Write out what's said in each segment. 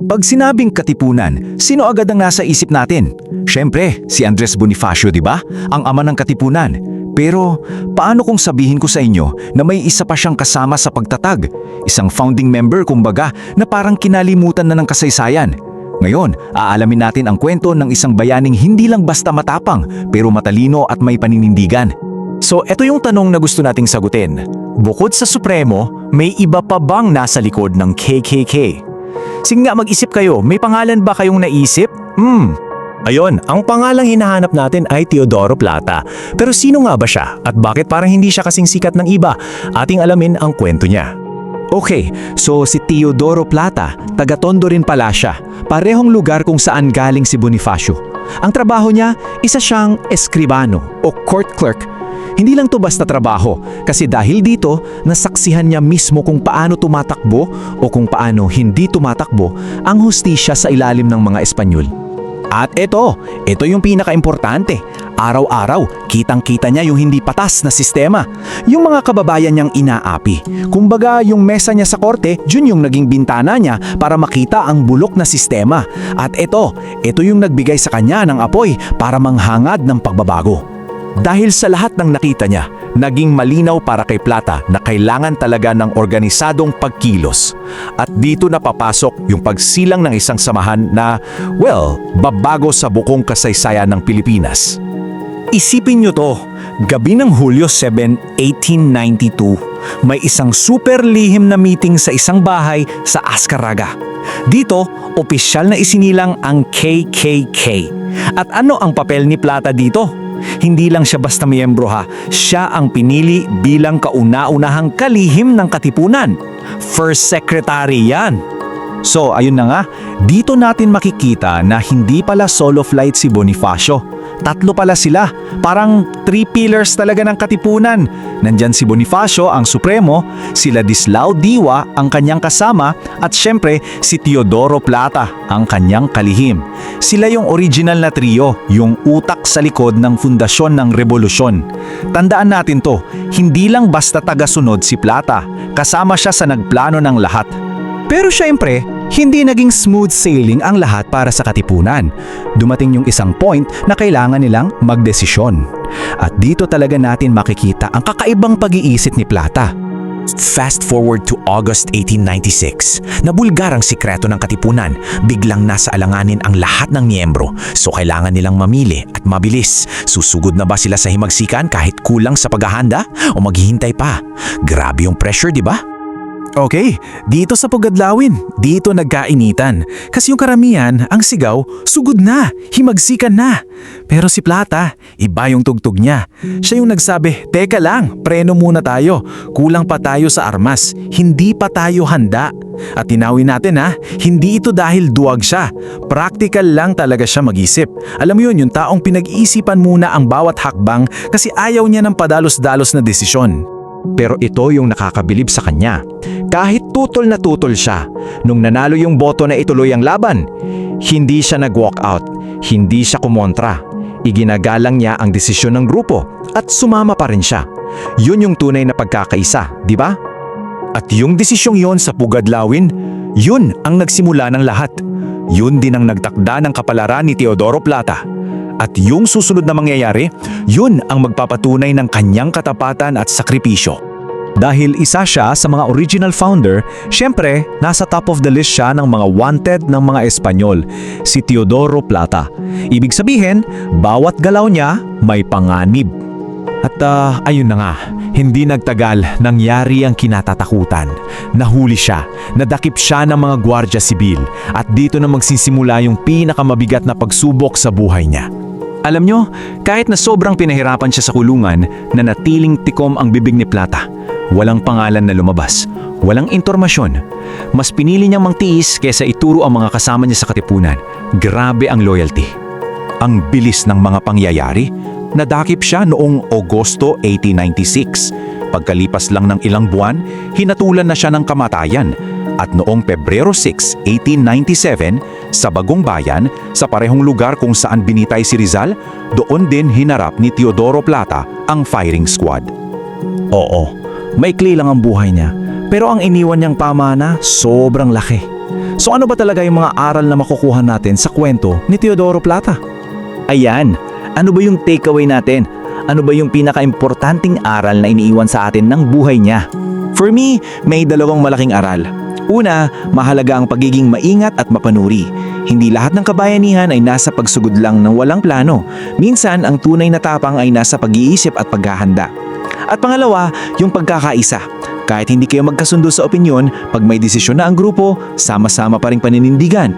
Pag sinabing katipunan, sino agad ang nasa isip natin? Siyempre, si Andres Bonifacio, di ba? Ang ama ng katipunan. Pero paano kung sabihin ko sa inyo na may isa pa siyang kasama sa pagtatag? Isang founding member kumbaga na parang kinalimutan na ng kasaysayan. Ngayon, aalamin natin ang kwento ng isang bayaning hindi lang basta matapang pero matalino at may paninindigan. So, eto yung tanong na gusto nating sagutin. Bukod sa Supremo, may iba pa bang nasa likod ng KKK? Sige nga, mag-isip kayo, may pangalan ba kayong naisip? Ayon, ang pangalang hinahanap natin ay Teodoro Plata. Pero sino nga ba siya? At bakit parang hindi siya kasing sikat ng iba? Ating alamin ang kwento niya. Okay, so si Teodoro Plata, taga Tondo rin pala siya. Parehong lugar kung saan galing si Bonifacio. Ang trabaho niya, isa siyang eskribano o court clerk. Hindi lang to basta trabaho, kasi dahil dito, nasaksihan niya mismo kung paano tumatakbo o kung paano hindi tumatakbo ang hustisya sa ilalim ng mga Espanyol. At ito yung pinaka-importante. Araw-araw, kitang-kita niya yung hindi patas na sistema. Yung mga kababayan niyang inaapi. Kumbaga, yung mesa niya sa korte, yun yung naging bintana niya para makita ang bulok na sistema. At ito yung nagbigay sa kanya ng apoy para manghangad ng pagbabago. Dahil sa lahat ng nakita niya, naging malinaw para kay Plata na kailangan talaga ng organisadong pagkilos. At dito na papasok yung pagsilang ng isang samahan na, babago sa bukong kasaysayan ng Pilipinas. Isipin nyo to, gabi ng Hulyo 7, 1892, may isang super lihim na meeting sa isang bahay sa Azcarraga. Dito, opisyal na isinilang ang KKK. At ano ang papel ni Plata dito? Hindi lang siya basta miyembro ha, siya ang pinili bilang kauna-unahang kalihim ng katipunan. First Secretary yan. So ayun na nga, dito natin makikita na hindi pala solo flight si Bonifacio. Tatlo pala sila, parang 3 pillars talaga ng katipunan. Nandyan si Bonifacio, ang Supremo, si Ladislao Diwa, ang kanyang kasama, at syempre si Teodoro Plata, ang kanyang kalihim. Sila yung original na trio, yung utak sa likod ng fundasyon ng revolusyon. Tandaan natin to, hindi lang basta tagasunod si Plata, kasama siya sa nagplano ng lahat. Pero syempre, hindi naging smooth sailing ang lahat para sa katipunan. Dumating yung isang point na kailangan nilang magdesisyon. At dito talaga natin makikita ang kakaibang pag-iisip ni Plata. Fast forward to August 1896, nabulgar ang sikreto ng katipunan. Biglang nasa alanganin ang lahat ng miyembro, so kailangan nilang mamili at mabilis. Susugod na ba sila sa himagsikan kahit kulang sa paghahanda o maghihintay pa? Grabe yung pressure, di ba? Okay, dito sa Pugadlawin, dito nagkainitan. Kasi yung karamihan, ang sigaw, sugod na, himagsikan na. Pero si Plata, iba yung tugtog niya. Siya yung nagsabi, teka lang, preno muna tayo. Kulang pa tayo sa armas, hindi pa tayo handa. At tinawin natin hindi ito dahil duwag siya. Practical lang talaga siya mag-isip. Alam mo yun, yung taong pinag-iisipan muna ang bawat hakbang kasi ayaw niya ng padalos-dalos na desisyon. Pero ito yung nakakabilib sa kanya. Kahit tutol na tutol siya, nung nanalo yung boto na ituloy ang laban, hindi siya nag-walk out, hindi siya kumontra. Iginagalang niya ang desisyon ng grupo at sumama pa rin siya. Yun yung tunay na pagkakaisa, di ba? At yung desisyong yon sa Pugadlawin, yun ang nagsimula ng lahat. Yun din ang nagtakda ng kapalaran ni Teodoro Plata. At yung susunod na mangyayari, yun ang magpapatunay ng kanyang katapatan at sakripisyo. Dahil isa siya sa mga original founder, syempre, nasa top of the list siya ng mga wanted ng mga Espanyol, si Teodoro Plata. Ibig sabihin, bawat galaw niya may panganib. At ayun na nga, hindi nagtagal, nangyari ang kinatatakutan. Nahuli siya, nadakip siya ng mga gwardya sibil, at dito na magsisimula yung pinakamabigat na pagsubok sa buhay niya. Alam nyo, kahit na sobrang pinahirapan siya sa kulungan, nanatiling tikom ang bibig ni Plata. Walang pangalan na lumabas, walang impormasyon. Mas pinili niyang mangtiis kaysa ituro ang mga kasama niya sa katipunan. Grabe ang loyalty. Ang bilis ng mga pangyayari, nadakip siya noong Agosto 1896. Pagkalipas lang ng ilang buwan, hinatulan na siya ng kamatayan. At noong Pebrero 6, 1897, sa Bagong Bayan, sa parehong lugar kung saan binitay si Rizal, doon din hinarap ni Teodoro Plata ang firing squad. Oo, maikli lang ang buhay niya, pero ang iniwan niyang pamana sobrang laki. So ano ba talaga yung mga aral na makukuha natin sa kwento ni Teodoro Plata? Ayan, ano ba yung takeaway natin? Ano ba yung pinaka-importanting aral na iniiwan sa atin ng buhay niya? For me, may dalawang malaking aral. Una, mahalaga ang pagiging maingat at mapanuri. Hindi lahat ng kabayanihan ay nasa pagsugod lang ng walang plano. Minsan, ang tunay na tapang ay nasa pag-iisip at paghahanda. At pangalawa, yung pagkakaisa. Kahit hindi kayo magkasundo sa opinyon, pag may desisyon na ang grupo, sama-sama pa rin paninindigan.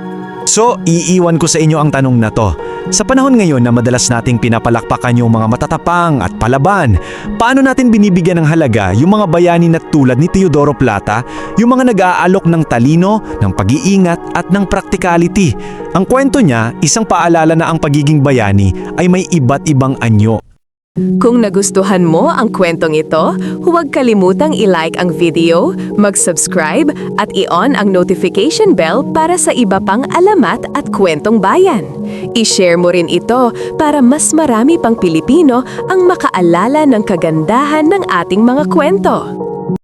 So, iiwan ko sa inyo ang tanong na to. Sa panahon ngayon na madalas nating pinapalakpakan yung mga matatapang at palaban, paano natin binibigyan ng halaga yung mga bayani na tulad ni Teodoro Plata, yung mga nag-aalok ng talino, ng pag-iingat at ng practicality? Ang kwento niya, isang paalala na ang pagiging bayani ay may iba't ibang anyo. Kung nagustuhan mo ang kwentong ito, huwag kalimutang i-like ang video, mag-subscribe at i-on ang notification bell para sa iba pang alamat at kwentong bayan. I-share mo rin ito para mas marami pang Pilipino ang makaalala ng kagandahan ng ating mga kwento.